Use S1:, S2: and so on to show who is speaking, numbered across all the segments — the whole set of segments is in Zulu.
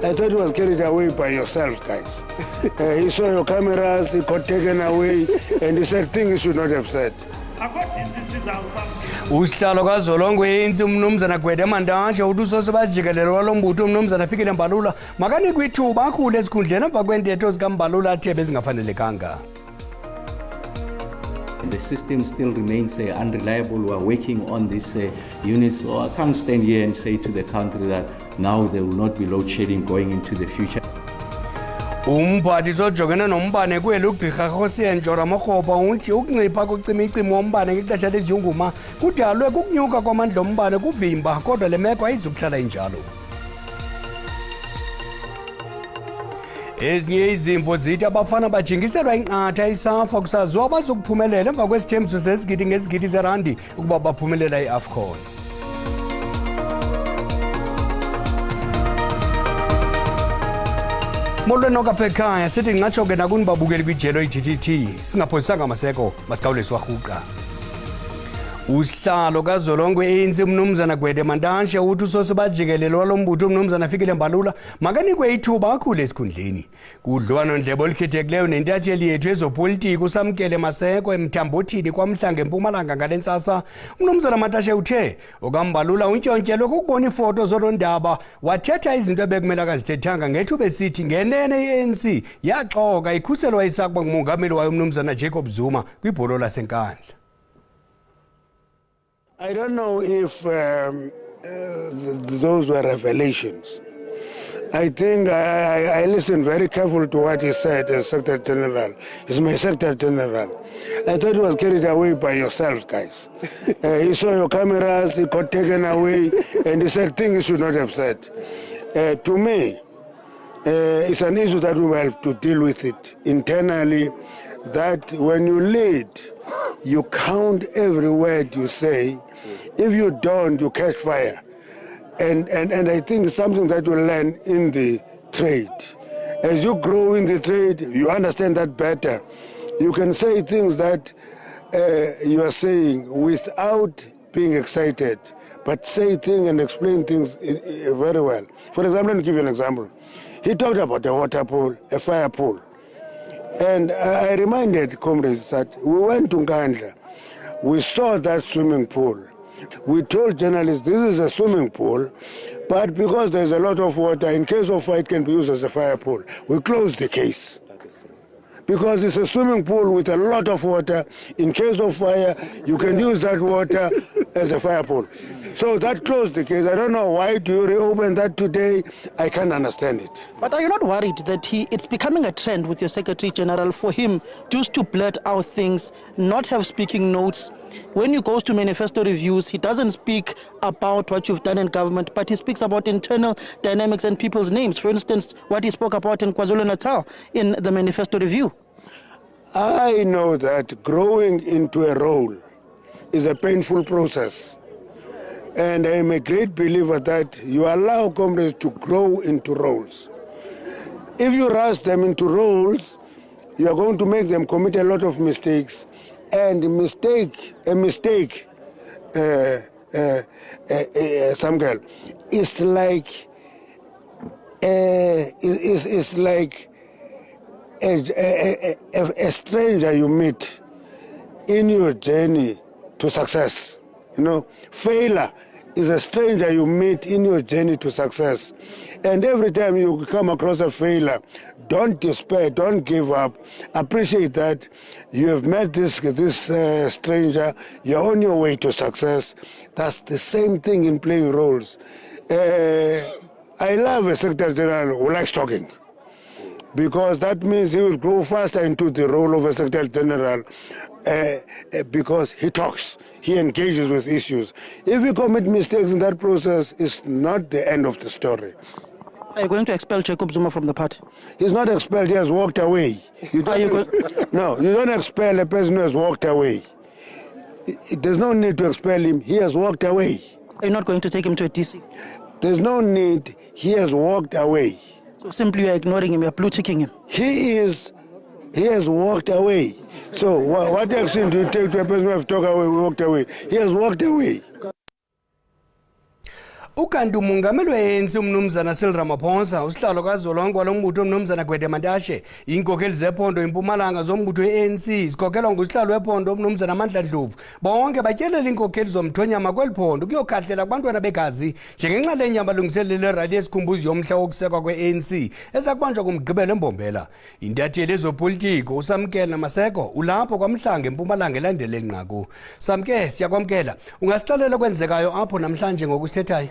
S1: I thought he was carried away by yourselves, guys. He saw your cameras, he got taken away, and he said things he should not have said.
S2: Usihlalo kaZolongwe insi umnumzana Gwede Mantashe uthi bajikelelo walombutho umnumzana Fikile Mbalula makani kwithuba akhule esikhundleni emva kwentetho zikaMbalula athe bezingafanelekanga.
S3: The system still remains unreliable. We are working on these units. So I can't stand here and say to the country that now there will not be load shedding going into the future.
S2: Umphathi sojongene nombane kweli ugqirha Hosea Njora Makgopa uthi ukuncipha kocimicimi wombane ngexesha leziyunguma kudalwe kukunyuka kwamandla ombane kuvimba kodwa le meko ayizukuhlala injalo. Ezinye izimvo zithi abafana bajingiselwa inqatha isafa kusaziwa bazokuphumelela emva kwesithembiso sezigidi ngezigidi zerandi ukuba baphumelela iAFCON. Molweni nokapha ekhaya sithi ngingatsho ke nakuni babukeli kwijelo iTTT singaphosisanga maseko masikawuleswa rhuqa. Usihlalo kaZolongwe insi umnumzana Gwede Mantashe uthi bajikelelo walombutho umnumzana Fikile Mbalula makanikwe ithuba akhule esikhundleni. Kudlwana ndlebo likhethekileyo nentatheli yethu ezopolitiki usamkele maseko emthambothini kwamhlanga eMpumalanga ngalentsasa umnumzana Mantashe uthe okaMbalula untyontyelwe kokubona ifoto zolondaba wathetha izinto ebekumele akazithethanga ngethuba esithi ngenene iANC yaxoka ikhuselwa isakuba ngumongameli wayo umnumzana Jacob Zuma kwibholo lasenkandla.
S1: I don't know if those were revelations. I think I listened very carefully to what he said as Secretary General. He's my Secretary General. I thought he was carried away by yourselves, guys. He saw your cameras, he got taken away, and he said things he should not have said. To me, it's an issue that we will have to deal with it internally, that when you lead, you count every word you say. If you don't, you catch fire. And I think it's something that you learn in the trade. As you grow in the trade, you understand that better. You can say things that you are saying without being excited, but say things and explain things very well. For example, let me give you an example. He talked about a water pool, a fire pool. And I reminded comrades that we went to Nkandla. We saw that swimming pool. We told journalists this is a swimming pool, but because there's a lot of water, in case of fire, it can be used as a fire pool. We closed the case. Because it's a swimming pool with a lot of water. In case of fire, you can use that water as a fire pool. So that closed the case. I don't know why do you reopen that today. I can't understand it.
S4: But are you not worried that it's becoming a trend with your Secretary General for him just to blurt out things, not have speaking notes? When he goes to manifesto reviews, he doesn't speak about what you've done in government, but he speaks about internal dynamics and people's names. For instance, what he spoke about in KwaZulu-Natal in the manifesto review.
S1: I know that growing into a role is a painful process. And I am a great believer that you allow comrades to grow into roles. If you rush them into roles, you are going to make them commit a lot of mistakes. And a mistake, some girl, it's like a stranger you meet in your journey to success. You know, failure is a stranger you meet in your journey to success. And every time you come across a failure, don't despair, don't give up. Appreciate that you have met this stranger, you're on your way to success. That's the same thing in playing roles. I love a Secretary General who likes talking, because that means he will go faster into the role of a Secretary General because he talks, he engages with issues. If you commit mistakes in that process, it's not the end of the story.
S4: Are you going to expel Jacob Zuma from the party?
S1: He's not expelled, he has walked away. No, you don't expel a person who has walked away. There's no need to expel him, he has walked away.
S4: Are you not going to take him to a DC?
S1: There's no need, he has walked away.
S4: So simply you're ignoring him, you're blue-ticking him.
S1: He has walked away. So what action do you take to a person who has walked away? He has walked away.
S2: Ukanti umongameli we-ANC umnumzana Cyril Ramaphosa, usihlalo kazwelonke walombutho umnumzana Gwede Mantashe, iinkokheli zephondo impumalanga zombutho we-ANC zikhokhelwa ngusihlalo wephondo umnumzana Amandla Ndlovu, bonke batyelela iinkokheli zomthonyama kweli phondo kuyokhahlela kubantwana begazi njengenxalenye yamalungiselelo erali yesikhumbuzo yomhla wokusekwa kwe-ANC ezakubanjwa kumgqibelo eMbombela. Intatheli ezopolitiko uSamkela Maseko ulapho kwamhlanga empumalanga elandela eli nqaku. Samke, siyakwamkela. Ungasixelela kwenzekayo apho namhlanje ngokusithethayo?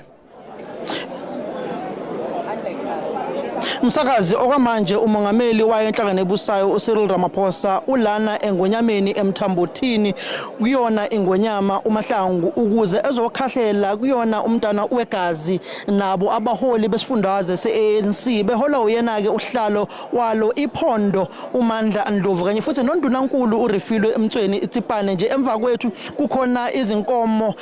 S4: Msakazi, okwamanje umongameli wayo inhlangano ebusayo uCyril Ramaphosa ulana engonyameni emthambothini kuyona ingonyama uMahlangu ukuze ezokhahlela kuyona umntana wegazi nabo abaholi besifundazwe se-ANC behola uyena ke uhlalo walo iphondo uMandla Ndlovu kanye futhi noNdunankulu uRifilwe Mtsweni Itsipane. Nje emva kwethu kukhona izinkomo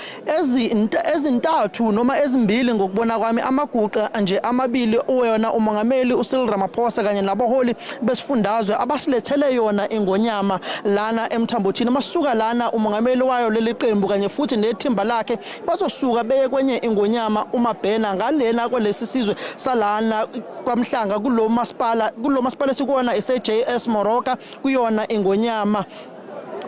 S4: ezintathu noma ezimbili ngokubona kwami, amaguqa nje amabili uyona umongameli uCyril Ramaphosa kanye nabaholi besifundazwe abasilethele yona ingonyama lana emthambothini. Masuka lana umongameli wayo leli qembu kanye futhi nethimba lakhe bazosuka beye kwenye ingonyama uMabhena ngalena kwalesi sizwe salana kwamhlanga kulo masipala sikona eseJS Moroka kuyona ingonyama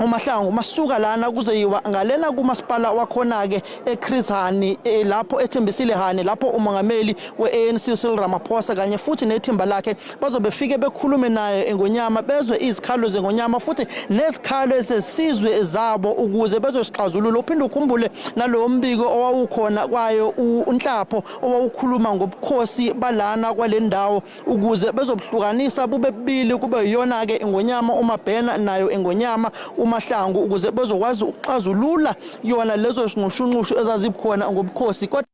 S4: uMahlangu. Masuka lana kuzoyiwa ngalena kumasipala wakhona ke eChris Hani lapho ethembisile Hani lapho umongameli we-ANC Cyril Ramaphosa kanye futhi nethimba lakhe bazobefike bekhulume naye engonyama bezwe izikhalo zengonyama futhi nezikhalo esesizwe zabo ukuze bezosixazulula. Uphinde ukhumbule nalowo mbiko owawukhona kwayo uNhlapho owawukhuluma ngobukhosi balana kwalendawo ukuze bezobuhlukanisa bube bibili kube yiyona ke ingonyama uMabhena nayo ingonyama uMahlangu ukuze bezokwazi ukuxazulula yona lezo sinqushunqushu ezazikhona ngobukhosi. Kodwa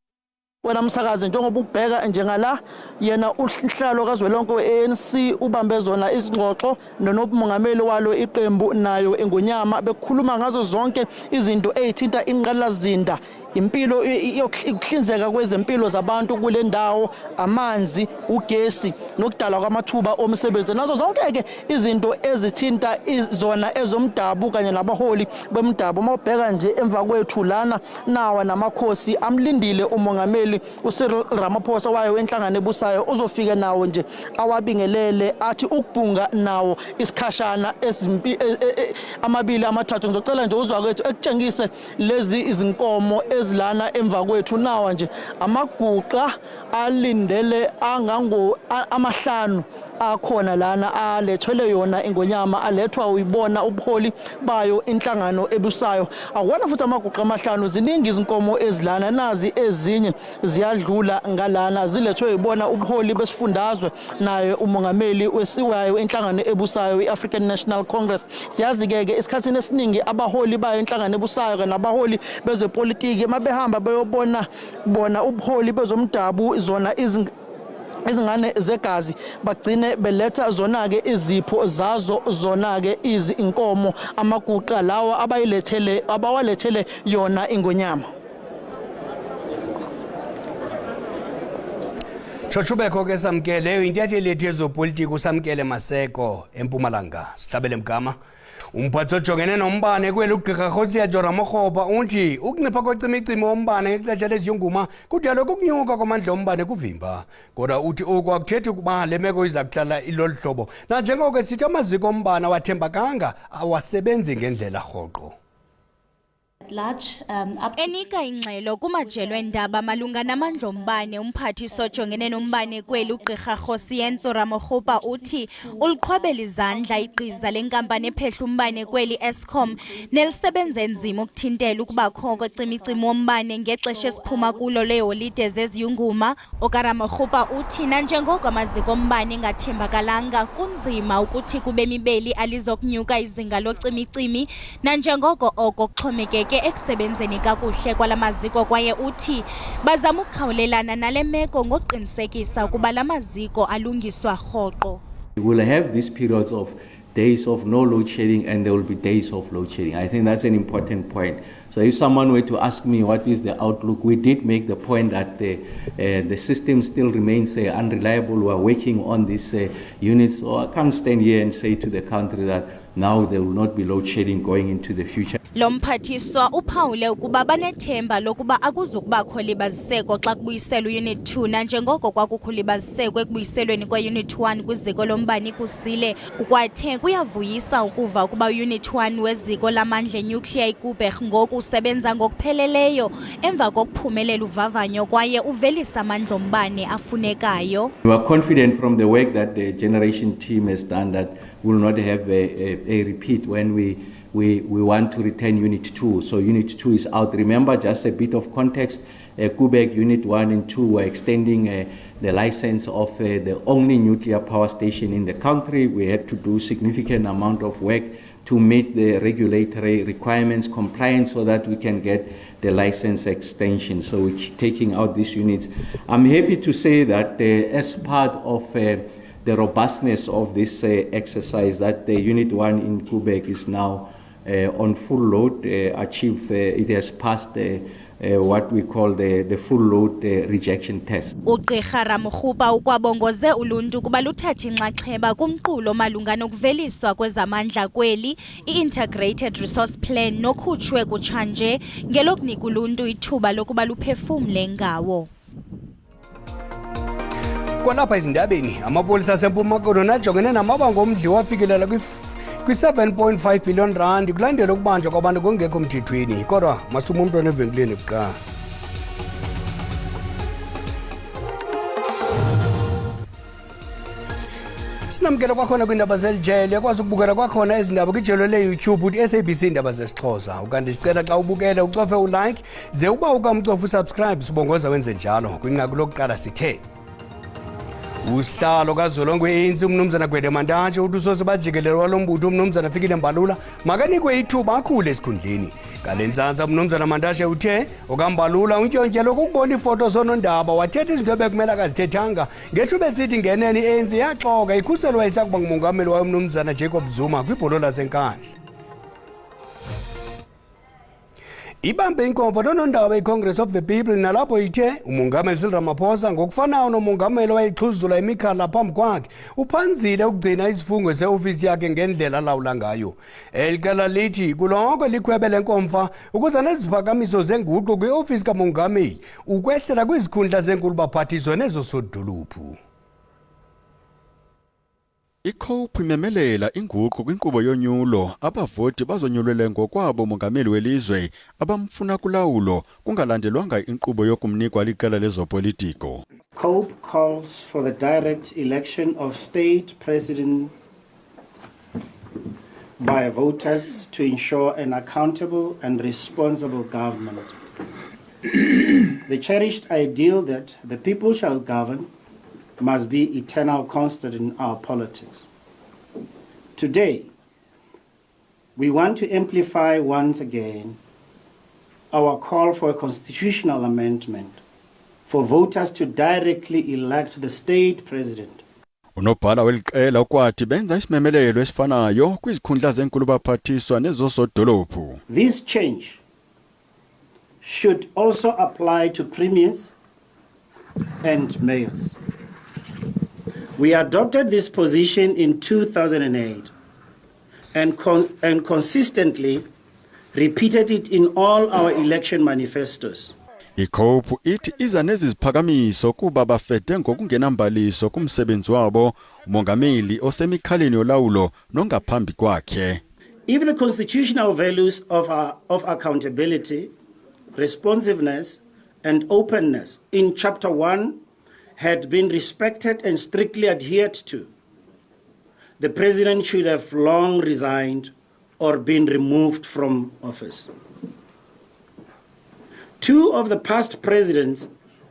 S4: wena msakazi, njengoba ubheka njengala yena uhlalo kazwelonke we-ANC ubambe zona izingxoxo nomongameli walo iqembu nayo ingonyama bekhuluma ngazo zonke izinto ezithinta inqalazinda, impilo yokuhlinzeka kwezempilo zabantu kule ndawo, amanzi, ugesi nokudalwa kwamathuba omsebenzi, nazo zonke ke izinto ezithinta izona ezomdabu kanye nabaholi bomdabu. Mawubheka nje emva kwethu lana nawa namakhosi amlindile umongameli uCyril Ramaphosa wayo inhlangano ebusayo uzofika nawo nje awabingelele athi ukubhunga nawo isikhashana amabili amathathu. Ngizocela nje uzwa kwethu ekutshengise lezi izinkomo ezilana emva kwethu nawa nje amaguqa alindele amahlanu akhona lana alethwele yona ingonyama alethwa uyibona ubuholi bayo inhlangano ebusayo. Akwana futhi amaguqa amahlanu, ziningi izinkomo ezilana, nazi ezinye ziyadlula ngalana zilethwe uyibona ubuholi besifundazwe naye umongameli wesiwayo inhlangano ebusayo iAfrican National Congress. Siyazi ke esikhathini esiningi abaholi bayo inhlangano ebusayo kanye nabaholi bezepolitiki mabehamba beyobona bona ubuholi bezomdabu zona izingane zegazi bagcine beletha zona ke izipho zazo zona ke inkomo amaguqa lawa abawalethele yona ingonyama.
S2: Chochubeko ke Samkele, intatheli yethu yezopolitiko uSamkele Maseko eMpumalanga. Sihlabele mgama. Umphathi ojongene nombane kweli uGqirha Kgosiya Ramokgopa uthi ukuncipha kwecimicimi wombane ngexesha leziyunguma kudala ukunyuka kwamandla ombane kuvimba. Kodwa uthi oku akuthethi ukuba le meko iza kuhlala ilolu hlobo. Nanjengoko sithi amaziko ombane awathembakanga awasebenzi ngendlela rhoqo.
S5: Enika ingxelo kumajelo eendaba malunga namandla ombane, umphathiswa ojongene nombane kweli uGqirha Kgosiya Ramokgopa uthi uliqhwabela izandla igqiza lenkampani ephehla umbane kweli Eskom nelisebenze nzima ukuthintela ukubakho kwecimicimi wombane ngexesha esiphuma kulo leeholide zeziyunguma. OkaRamokgopa uthi nanjengoko amaziko ombane engathembakalanga kunzima ukuthi kube mibeli alizokunyuka izinga locimicimi nanjengoko oko kuxhomekeke ekusebenzeni kakuhle kwala maziko, kwaye uthi bazama ukukhawulelana nale meko ngokuqinisekisa ukuba la maziko alungiswa rhoqo.
S3: We will have these periods of days of no load shedding and there will be days of load shedding. I think that's an important point. So if someone were to ask me what is the outlook, we did make the point that the system still remains unreliable. We are working on these units. So I can't stand here and say to the country that now there will not be load shedding going into the future.
S5: Lo mphathiswa uphawule ukuba banethemba lokuba akuzukubakho libaziseko xa kubuyiselwa Unit 2 nanjengoko kwakukho libaziseko ekubuyiselweni kwe-Unit 1 kwiziko lombane ikusile. Ukwathe kuyavuyisa ukuva ukuba Unit 1 weziko lamandla enyukliya iKuberg ngoku usebenza ngokupheleleyo emva kokuphumelela uvavanyo kwaye uvelisa amandla ombane afunekayo.
S3: We are confident from the work that the generation team has done that we will not have a repeat when we want to return Unit 2. So Unit 2 is out. Remember, just a bit of context, Quebec Unit 1 and 2 were extending the license of the only nuclear power station in the country. We had to do significant amount of work to meet the regulatory requirements compliance so that we can get the license extension. So we're taking out these units. I'm happy to say that as part of the robustness of this exercise, that the Unit 1 in Quebec is now on full load, it has passed what we call the full load rejection test.
S5: Ugqirha Ramokgopa ukwabongoze uluntu kuba luthatha inxaxheba kumqulo malunga nokuveliswa kwezamandla kweli i-Integrated Resource Plan nokhutshwe kutshanje ngelokunika uluntu ithuba lokuba luphefumle ngawo.
S2: Kwalapha ezindabeni amapolisa aseMpuma Koloni ajongene namabango omdli wafikelela kwi-7.5 billion rand kulandela ukubanjwa kwabantu kungekho mthethweni kodwa masuma umntwana evenkileni kuqala. Sinamkela kwakhona kwiindaba zelijele yakwazi ukubukela kwakhona ezindaba kwijelo le-YouTube uthi SABC Iindaba zesiXhosa. Ukanti sicela xa ubukele ucofe ulike ze uba ukamcofa usubscribe sibongoza wenze njalo. Kwinqaku lokuqala sithe usihlalo kazolongwe ANC umnumzana Gwede Mantashe uthi usose bajikelelo walombutho umnumzana Fikile Mbalula makanikwe ithuba akhule esikhundleni. Ngalenzansi umnumzana Mantashe uthe okambalula untyontyelo kokubona ifoto zonondaba wathetha izinto ebekumele akazithethanga ngethuba esithi ngenene ANC yaxoka ikhuselwa isakuba ngumongameli wayo umnumzana Jacob Zuma kwibholo lasenkandla. Ibambe inkomfa nonondaba iCongress of the People nalapho ithe umongameli Cyril Ramaphosa ngokufanayo nomongameli wayixhuzula imikhala phambi kwakhe uphanzile ukugcina isifungo seofisi yakhe ngendlela lawula ngayo. Elicala lithi kulonke likhwebe lenkomfa ukuze neziphakamiso zenguqu kwiofisi kamongameli ukwehlela kwizikhundla zenkulu baphathiswa nezosodolophu.
S6: ICOPE imemelela inguqu kwinkqubo yonyulo abavoti bazonyulele ngokwabo mongameli welizwe abamfuna kulawulo kungalandelwanga inkqubo yokumnikwa liqela lezopolitiko.
S7: COPE calls for the direct election of state president by voters to ensure an accountable and responsible government. The cherished ideal that the people shall govern must be eternal constant in our politics. Today, we want to amplify once again our call for a constitutional amendment for voters to directly elect the state president.
S6: Unobhala weliqela ukwathi benza isimemelelo esifanayo kwizikhundla zenkulu baphathiswa nezosodolophu.
S7: This change should also apply to premiers and mayors. We adopted this position in 2008 and consistently repeated it in all our election manifestos.
S6: ICOPE ithi iza neziphakamiso kuba bafede ngokungenambaliso kumsebenzi wabo umongameli osemikhaleni yolawulo nongaphambi kwakhe.
S7: If the constitutional values of accountability, responsiveness and openness in Chapter 1 had been respected and strictly adhered to, the president should have long resigned or been removed from office. Two of the past presidents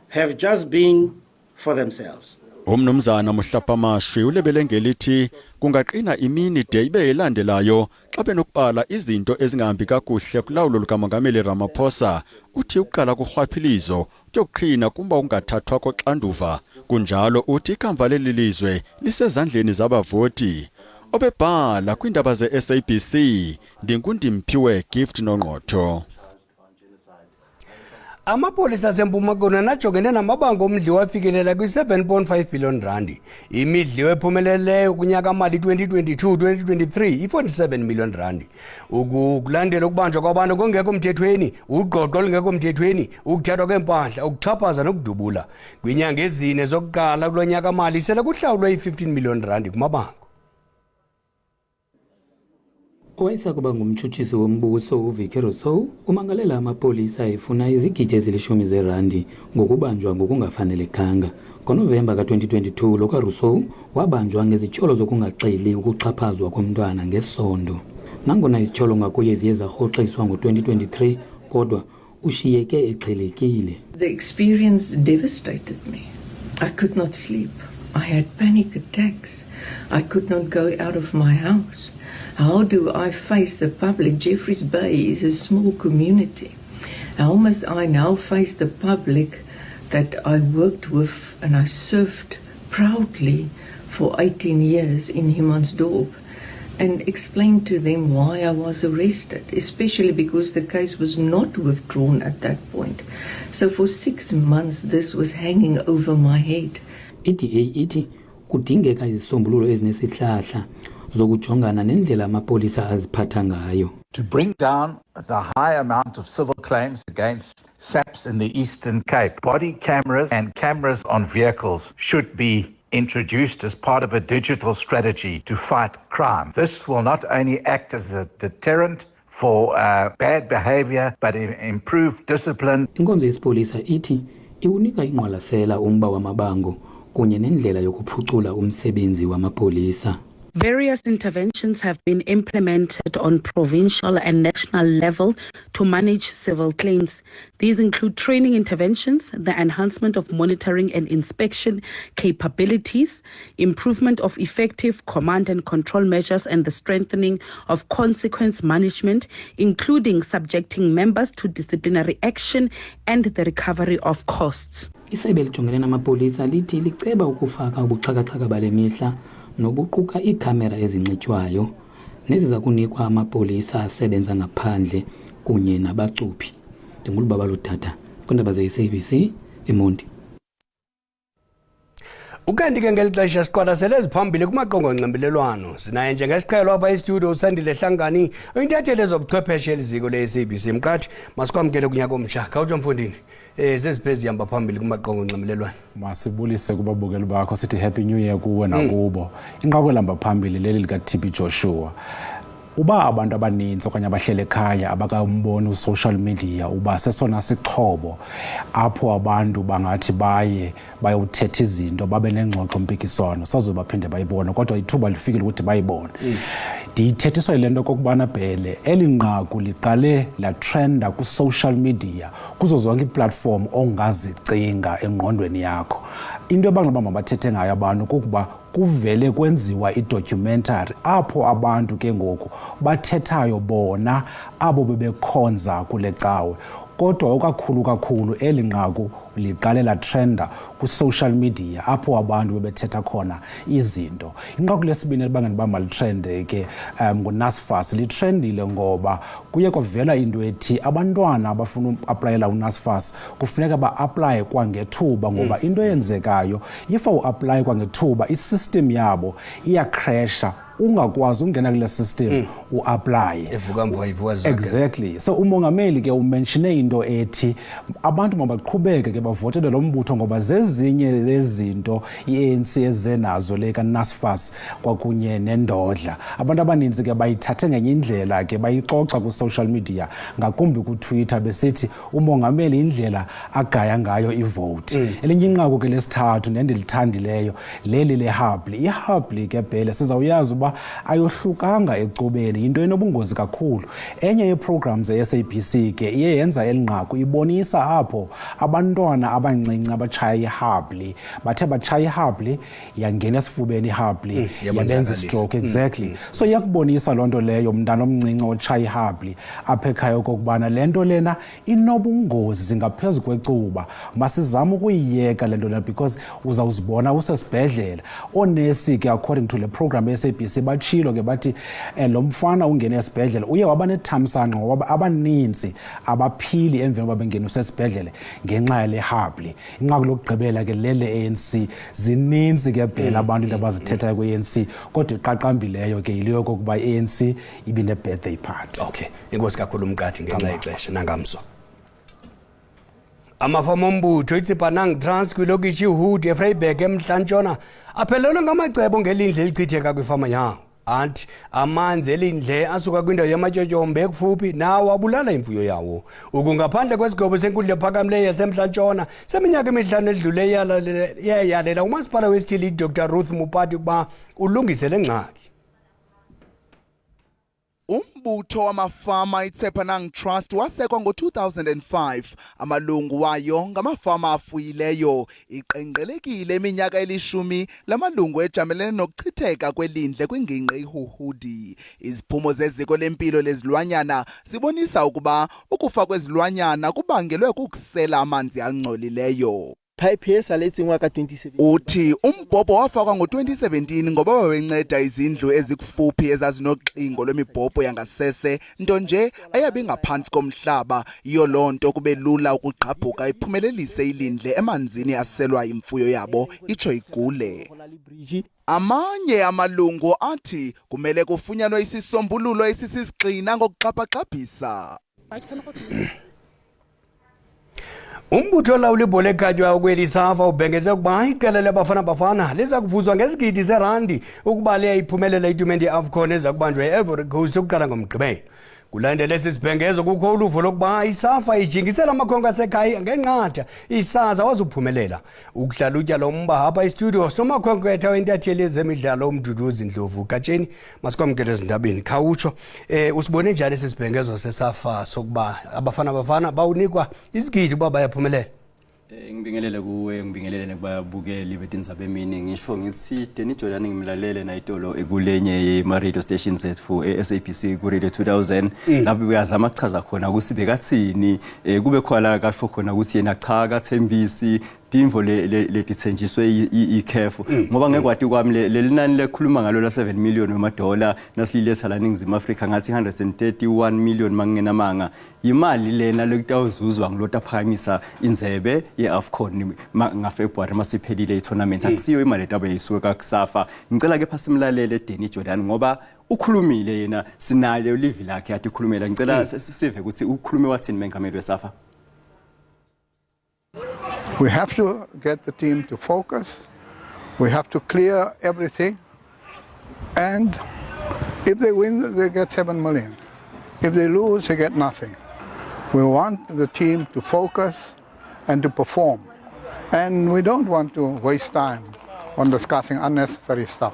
S7: have just been for themselves.
S6: Umnumzana Muhlapamashwi ulebele ngelithi kungaqina imini de ibe elandelayo xa benokubala izinto ezingahambi kakuhle kulawulo lukamongameli Ramaphosa. Uthi ukuqala kurhwaphilizo kuyoqhina kumba ungathathwa koxanduva kunjalo uthi ikamva lelizwe lisezandleni zabavoti. Obebhala kwiindaba ze-SABC Ndinkundimphiwe Gift Nongqotho.
S2: Amapolisa aseMpuma najongene namabango omdli wafikelela kwi-7.5 billion randi. Imidli ephumeleleyo kunyaka mali 2022-2023 i-47 million randi. Ukulandela ukubanjwa kwabantu kongekho mthethweni, uqoqo olungekho mthethweni, ukuthathwa kwempahla, ukuxhaphaza nokudubula. Kwinyanga ezine zokuqala kulo nyaka mali sele kuhlawulwe i-15 million randi kumabango.
S8: Owayesakuba ngumtshutshisi wombuso uVicky Rousseau umangalela amapolisa efuna izigidi ezilishumi zerandi ngokubanjwa ngokungafanelekanga. NgoNovemba ka-2022 lo kaRousseau wabanjwa ngezityholo zokungaxeli ukuxhaphazwa komntwana ngesondo. Nangona izityholo ngakuye ziye zarhoxiswa ngo-2023 kodwa ushiyeke exhelekile.
S9: The experience devastated me. I could not sleep. I had panic attacks. I could not go out of my house. How do I face the public? Jeffreys Bay is a small community. How must I now face the public that I worked with and I served proudly for 18 years in Humansdorp and explain to them why I was arrested, especially because the case was not withdrawn at that point. So for 6 months this was hanging over my head.
S8: Iti kudingeka izisombululo ezinesihlahla zokujongana nendlela amapolisa aziphatha ngayo.
S10: To bring down the high amount of civil claims against SAPs in the Eastern Cape, body cameras and cameras on vehicles should be introduced as part of a digital strategy to fight crime. This will not only act as a deterrent for bad behavior, but improve discipline.
S8: Inkonzo yesipolisa ithi iwunika ingqwalasela umba wamabango kunye nendlela yokuphucula umsebenzi wamapolisa.
S11: Various interventions have been implemented on provincial and national level to manage civil claims. These include training interventions, the enhancement of monitoring and inspection capabilities, improvement of effective command and control measures, and the strengthening of consequence management, including subjecting members to disciplinary action and the recovery of costs.
S8: Isebe lijongene namapolisa lithi liceba ukufaka ubuxhakaxhaka bale mihla nobuquka iikhamera ezinxitywayo neziza kunikwa amapolisa asebenza ngaphandle kunye nabacuphi. Ndingulubaba lothatha kwiindaba ze-SABC eMonti.
S2: Ukanti ke ngeli xesha siqwalasele eziphambili kumaqonga onxibelelwano sinaye njengesiqhelo apha estudio Sandile Hlangani oyintatheli ezobuchwepheshe eliziko le-SABC mqathi masikwamkele kunyaka omtsha khawutsho mfundini zeziphezi ihamba phambili kumaqonga onxibelelwano.
S12: Masibulise kubabukeli bakho sithi happy new year kuwe nakubo. Inqaku elihamba phambili leli lika-TB Joshua. Uba abantu abaninzi okanye abahlele ekhaya abakamboni social media uba sesona sixhobo apho abantu bangathi bayothetha izinto babe nengxoxo mpikiswano sazo baphinde bayibone kodwa ithuba lifikile ukuthi bayibone. Ndithethiswa ile nto kokubana Bhele elinqaku liqale la trenda ku social media kuzo zonke iplatform ongazicinga engqondweni yakho. Into ebangela mabathethe ngayo abantu kukuba kuvele kwenziwa idocumentary apho abantu ke ngoku bathethayo bona abo bebekhonza kule cawe. Kodwa okakhulu elinqaku liqalela trenda ku social media apho abantu bebethetha khona izinto. Inqaku lesibini elibangela bamba litrende ke ngoNSFAS litrendile ngoba kuye kwavela into ethi abantwana abafuna uapplyela uNSFAS kufuneka baapply kwangethuba ngoba into eyenzekayo if uapply kwangethuba isystem yabo iyacrasha ungakwazi ungena kule system uapply
S2: evuka mva
S12: exactly. So umongameli ke umenshine into ethi abantu mabaqhubeke ke bavotele lo mbutho ngoba zezinye zezinto iANC ezenazo le kaNSFAS kwakunye nendodla. Abantu abaninzi ke bayithathe ngenye indlela ke bayixoxa ku social media ngakumbi ku Twitter besithi umongameli indlela agaya ngayo ivote. Elinye inqaku ke lesithathu nendilithandileyo leli leHubly. iHubly ke Bhele sizawuyazi uba ayohlukanga ecubeni into enobungozi kakhulu. Enye yeprograms ye-SABC ke iye yenza elinqaku ibonisa apho abantwana abancinci abachaya iHubly bathe bachaya iHubly yangena esifubeni iHubly yabenza stroke exactly. So iyakubonisa lonto leyo umntana omncinci ochaya iHubly apha ekhaya kokubana lento lena inobungozi ngaphezulu kwecuba. Masizama ukuyiyeka lento lena because uzawuzibona usesibhedlela. Onesi ke according to le program ye-SABC ANC batshilo ke bathi lo mfana ungene esibhedlele uye waba nethamsanqa ngoba abaninzi abaphili emveni koba bengene usesibhedlele ngenxa yale harbly. Inqaku lokugqibela ke lele ANC zininzi ke phela abantu into abazithethayo kwe-ANC kodwa iqaqambileyo ke yileyo kokuba i-ANC ibine birthday party.
S2: Okay, inkosi kakhulu umqadi ngenxa yexesha nangamso. Amafama ombutho itsipanang trans kwilokishi iHood eVryburg eMntla-Ntshona aphelelwe ngamacebo ngelindle elichitheka kwifama yawo. Anti amanzi elindle asuka kwindawo yamatyotyombe ekufuphi nawo abulala imfuyo yawo. Ngaphandle kwesigobo senkundla ephakamileyo yaseMntla-Ntshona seminyaka emihlanu edlule yayalela umasipala wesithili Dr. Ruth Mupati ukuba ulungise le ngxaki.
S13: Umbutho wamafama iTsepanang Trust wasekwa ngo-2005. Amalungu wayo ngamafama afuyileyo. Iqenqgelekile iminyaka elishumi lamalungu ejamelene nokuchitheka kwelindle kwingingqi iHuhudi. Iziphumo zeziko lempilo lezilwanyana zibonisa ukuba ukufa kwezilwanyana kubangelwe kukusela amanzi angcolileyo. Uthi umbhobho wafakwa ngo-2017 ngoba babenceda izindlu ezikufuphi ezazinoxingo lwemibhobho yangasese, nto nje ayabe ngaphansi komhlaba. Yiyo loo nto kube lula ukugqabhuka iphumelelise ilindle emanzini aselwa imfuyo yabo itsho igule. Amanye amalungu athi kumele kufunyanwe isisombululo esisisigxina ngokuxhaphaxhaphisa.
S2: Umbutho olawula ibhola ekhatywayo kweli safa ubhengeze ukuba iqela labafana bafana liza kuvuzwa ngezigidi zerandi ukuba liyayiphumelela itumente ye-AFCON eza kubanjwa e-Ivory Coast ukuqala ngomgqibelo. Kulandela esi sibhengezo kukho uluvo lokuba isafa ijingisela amakhonka asekhaya ngenqatha isaza wazuphumelela. Ukuhlalutya lo mba apha istudio sinomakhonkwetha wentatheli yezemidlalo umduduzi Ndlovu Gatsheni masikwamkele ezindabeni. Khawutsho usibone njani esi sibhengezo sesafa sokuba abafana bafana bawunikwa izigidi uba bayaphumelela?
S14: Ngibingelele kuwe, ngibingelele nekubabukeli betindzaba emini. Ngisho ngithi Danny Jordan ngimlalele nayitolo ekulenye ye-radio station zethu SABC ku Radio 2000 lapho uyazama ukuchaza khona ukuthi bekathini kube khona kasho khona ukuthi yena cha kaThembisi timvo letitsenjiswe iCAF ngoba ngekwati kwami lelinani lekhuluma ngalo la 7 million wemadola nasiletha la eNingizimu Afrika ngathi 131 million mangenamanga imali lena lekutawuzuzwa ngilota phamisa indzebe yeAFCON ngaFebruary masiphelile itournament akusiyo imali etabe yisuka kakusafa. Ngicela ke phasimlalele Danny Jordan ngoba ukhulumile yena sinayo live lakhe yathi ukhulumela. Ngicela sive ukuthi ukhulume wathini mengameli wesafa.
S15: We have to get the team to focus. We have to clear everything. And if they win, they get 7 million. If they lose, they get nothing. We want the team to focus and to perform. And we don't want to waste time on discussing unnecessary stuff.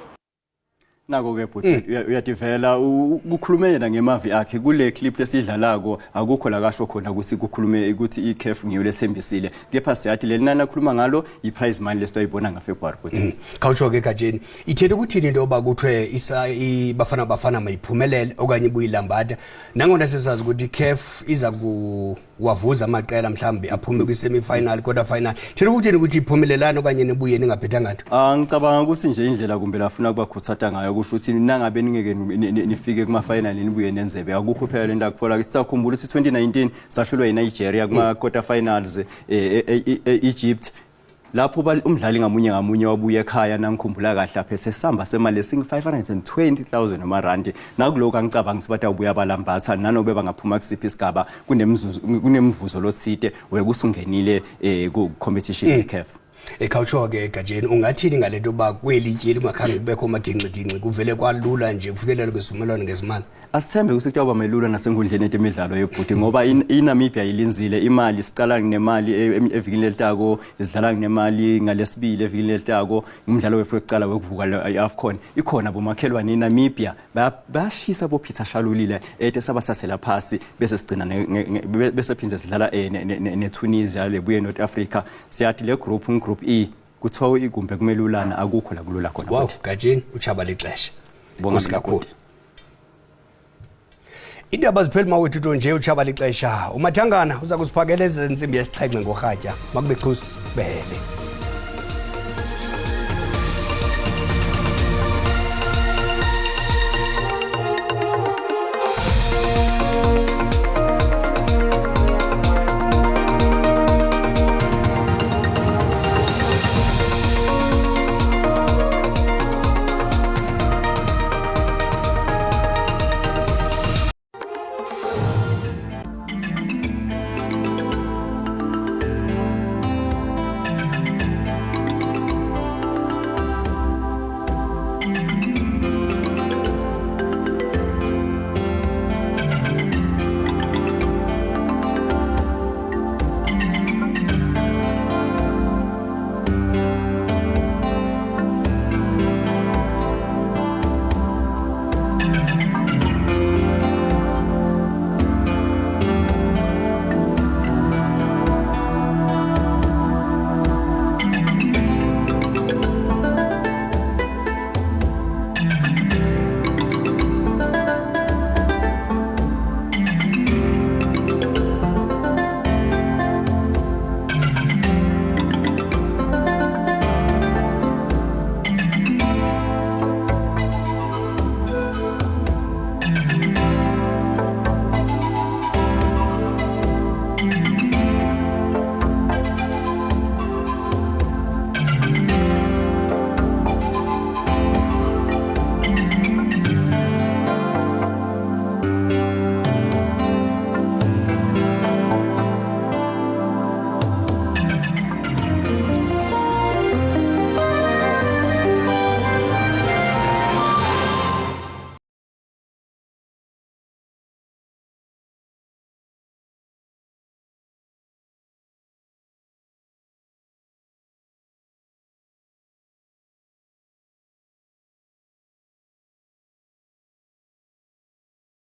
S14: Nako ke bhuti uyativela ukukhulume yena ngemavi akhe kule clip lesidlalako akukho la kasho khona ukuthi kukhulume ukuthi iCAF ngiyo lethembisile kepha siyathi lelinana akhuluma ngalo iprize money lesitoyibona ngaFebruary bhuti.
S2: Khawutsho ke Gatsheni ithethe ukuthini into yoba kuthwe bafana bafana mayiphumelele okanye ibuyilambada nangona sesazi ukuthi iCAF iza kuwavuza amaqela mhlambi aphume kwi-semi-final quarter final. Thethe ukuthini ukuthi iphumelelane okanye nebuye ningaphethanga nto?
S14: Ngicabanga ukuthi nje indlela kumbe lafuna kuba khutsata ngayo kusho ukuthi nangabe ningeke nifike kuma final nibuye nenzebe akukho phela lento akufora ukuthi sakhumbula ukuthi 2019 sahlulwa eNigeria kuma quarter finals Egypt lapho umdlali ngamunye wabuye ekhaya nangikhumbula kahle aphethe samba semali lesing 520,000 amarandi nakuloko angicabanga sibathi ubuya balambatha nanobe bangaphuma kusiphi isigaba kunemvuzo lotsite wekusungenile ku competition yeCAF.
S2: Ekhawutsho ke Gatsheni ungathini ngalento ba kwelitsheli ungakhange kubekho amaginqi kuvele kwalula nje kufikelele kwesivumelwano ngezimali?
S14: Asithembe ukuthi kuthiwa bamelula nasengundleni yetemidlalo yebhuti ngoba iNamibia ilinzile imali sicala nginemali evikini letako izidlala nginemali ngalesibili evikini letako umdlalo wethu wekucala wekuvuka iAFCON ikhona bomakhelwane eNamibia bayashisa bo Peter Shalulile sabathathela phasi bese sigcina bese phinze sidlala neTunisia lebuye North Africa siyathi le group E kuthiwa igumbe kumelulana akukho la kulula khona.
S2: Wow Gatsheni uchaba lexesha bonga kakhulu. Iindaba ziphela mawethu nje uchaba lixesha umathangana uza kusiphakela ezinsimbi yesixhenxe ngorhatya makube chusi bele.